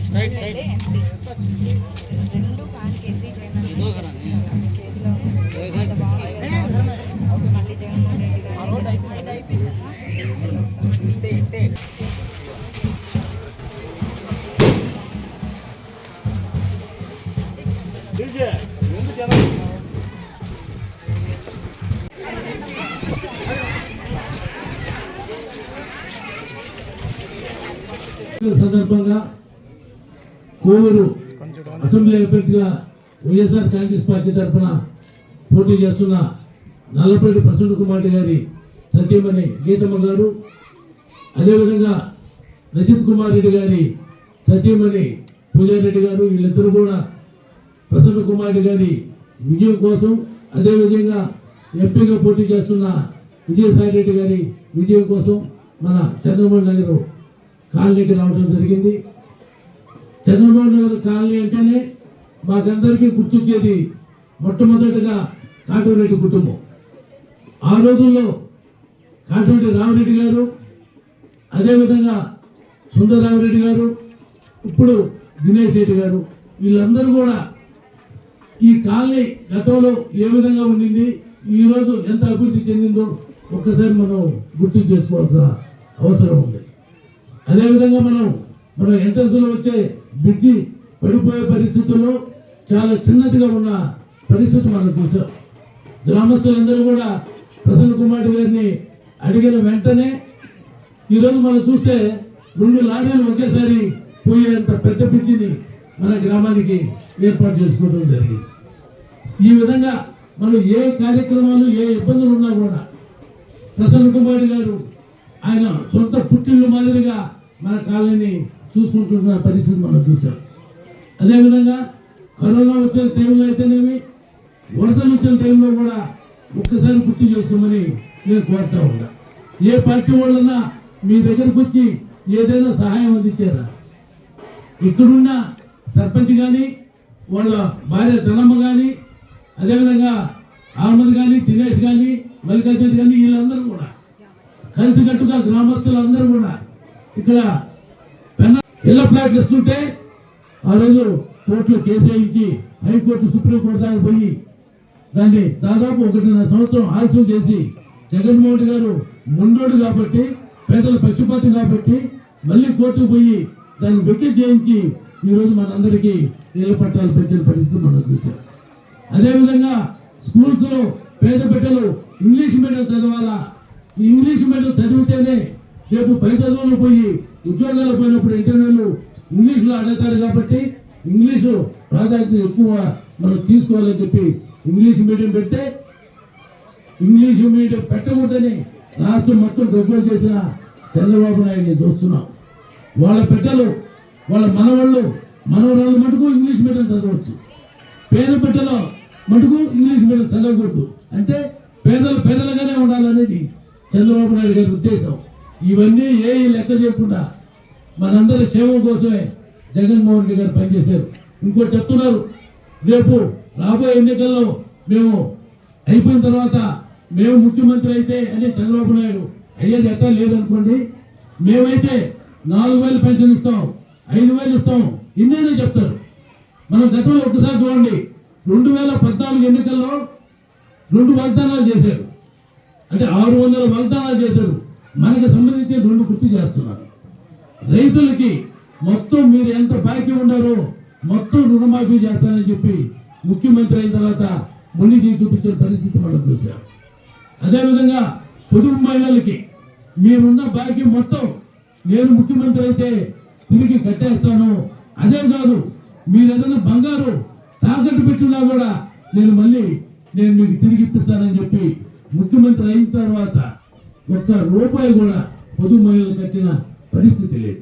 Straight side రెండు fan కేసి ఇదో కదా మళ్ళీ జగన్మోహన్ రెడ్డి సందర్భంగా కోవూరు అసెంబ్లీ అభ్యర్థిగా వైఎస్ఆర్ కాంగ్రెస్ పార్టీ తరఫున పోటీ చేస్తున్న నల్లపల్లి ప్రసన్న కుమార్ గారి సత్యమణి గీతమ్మ గారు, అదేవిధంగా రజిత్ కుమార్ రెడ్డి గారి సత్యమణి పూజారెడ్డి గారు, వీళ్ళిద్దరూ కూడా ప్రసన్న కుమార్ గారి విజయం కోసం, అదేవిధంగా ఎంపీగా పోటీ చేస్తున్న విజయసాయి రెడ్డి గారి విజయం కోసం మన చంద్రబాబు నగర్ కాలనీకి రావడం జరిగింది. చంద్రబాబు నగర్ కాలనీ అంటేనే మాకందరికీ గుర్తొచ్చేది మొట్టమొదటిగా కాటూరెడ్డి కుటుంబం. ఆ రోజుల్లో కాటూరెడ్డి రామరెడ్డి గారు, అదేవిధంగా సుందరరామరెడ్డి గారు, ఇప్పుడు దినేష్ రెడ్డి గారు, వీళ్ళందరూ కూడా ఈ కాలనీ గతంలో ఏ విధంగా ఉండింది, ఈరోజు ఎంత అభివృద్ధి చెందిందో ఒక్కసారి మనం గుర్తు చేసుకోవాల్సిన అవసరం ఉంది. అదేవిధంగా మన ఎంట్రన్స్లో వచ్చే బ్రిడ్జి పడిపోయే పరిస్థితుల్లో చాలా చిన్నదిగా ఉన్న పరిస్థితి మనం చూసాం. గ్రామస్తులందరూ కూడా ప్రసన్న కుమార్ గారిని అడిగిన వెంటనే ఈరోజు మనం చూస్తే 2 లారీలు ఒకేసారి పోయేంత పెద్ద బ్రిడ్జిని మన గ్రామానికి ఏర్పాటు చేసుకోవడం జరిగింది. ఈ విధంగా మనం ఏ కార్యక్రమాలు ఏ ఇబ్బందులు ఉన్నా కూడా ప్రసన్న కుమార్ గారు ఆయన సొంత పుట్టిల్లు మాదిరిగా మన కాలనీని చూసుకుంటున్న పరిస్థితి మనం చూసాం. అదేవిధంగా కరోనా వచ్చిన టైంలో అయితేనేమి, వరదలు వచ్చిన టైంలో కూడా ఒక్కసారి గుర్తు చేసుకోమని నేను కోరుతా ఉన్నా. ఏ పార్టీ వాళ్ళన్నా మీ దగ్గరకు వచ్చి ఏదైనా సహాయం అందించారా? ఇక్కడున్న సర్పంచ్ కానీ, వాళ్ళ భార్య ధనమ్మ కానీ, అదేవిధంగా అహ్మద్ కానీ, దినేష్ కానీ, మల్లికార్జున్ కానీ, వీళ్ళందరూ కూడా కలిసికట్టుగా గ్రామస్తులందరూ కూడా ఇక్కడ ఇళ్ల ఫ్లాట్లు ఇస్తుంటే ఆ రోజు కోర్టులో కేసు వేయించి హైకోర్టు సుప్రీంకోర్టు దాకా పోయి దాన్ని దాదాపు 1.5 సంవత్సరం ఆలస్యం చేసి జగన్మోహన్ గారు మొండోడు కాబట్టి, పేదల పక్షపాతం కాబట్టి మళ్ళీ కోర్టుకు పోయి దాన్ని వెక్కి చేయించి ఈరోజు మనందరికీ ఇళ్ల పట్టాలు పెంచిన పరిస్థితి మనం చూసాం. అదేవిధంగా స్కూల్స్లో పేద బిడ్డలు ఇంగ్లీష్ మీడియం చదవాలా, ఇంగ్లీష్ మీడియం చదివితేనే రేపు పై చదువులు పోయి ఉద్యోగాలు పోయినప్పుడు ఇంటర్వ్యూలు ఇంగ్లీష్లో అడుగుతారు కాబట్టి ఇంగ్లీషు ప్రాధాన్యత ఎక్కువ మనం తీసుకోవాలని చెప్పి ఇంగ్లీష్ మీడియం పెడితే, ఇంగ్లీష్ మీడియం పెట్టకూడదని రాష్ట్రం మొత్తం డబ్బులు చేసిన చంద్రబాబు నాయుడిని చూస్తున్నాం. వాళ్ళ బిడ్డలు, వాళ్ళ మనవరాళ్ళు మటుకు ఇంగ్లీష్ మీడియం చదవచ్చు, పేద బిడ్డల మటుకు ఇంగ్లీష్ మీడియం చదవకూడదు. అంటే పేదలుగానే ఉండాలనేది చంద్రబాబు నాయుడు గారి ఉద్దేశం. ఇవన్నీ ఏ లెక్క చేయకుండా మనందరి క్షేమం కోసమే జగన్మోహన్ రెడ్డి గారు పనిచేశారు. ఇంకోటి చెప్తున్నారు, రేపు రాబోయే ఎన్నికల్లో మేము అయిపోయిన తర్వాత మేము ముఖ్యమంత్రి అయితే అని చంద్రబాబు నాయుడు అయ్యేది ఎట్లా లేదనుకోండి, మేమైతే 4,000 పెన్షన్ ఇస్తాం, 5,000 ఇస్తాం, ఇన్నేనే చెప్తారు. మనం గతంలో ఒకసారి చూడండి, 2014 ఎన్నికల్లో 2 వాగ్దానాలు చేశారు, అంటే 600 వాగ్దానాలు చేశారు. మనకు సంబంధించి 2 గుర్తు చేస్తున్నారు. రైతులకి మొత్తం మీరు ఎంత బాకీ ఉన్నారో మొత్తం రుణమాఫీ చేస్తానని చెప్పి ముఖ్యమంత్రి అయిన తర్వాత మొండి చేసి చూపించిన పరిస్థితి మనం చూసాం. అదేవిధంగా పొదుపు మహిళలకి మీరున్న బాకీ మొత్తం నేను ముఖ్యమంత్రి అయితే తిరిగి కట్టేస్తాను, అదే కాదు మీరు ఏదైనా బంగారు తాకట్టు పెట్టున్నా కూడా నేను మీకు తిరిగి ఇప్పిస్తానని చెప్పి ముఖ్యమంత్రి అయిన తర్వాత 1 రూపాయి కూడా పొదుపు మహిళలు కట్టిన పరిస్థితి లేదు.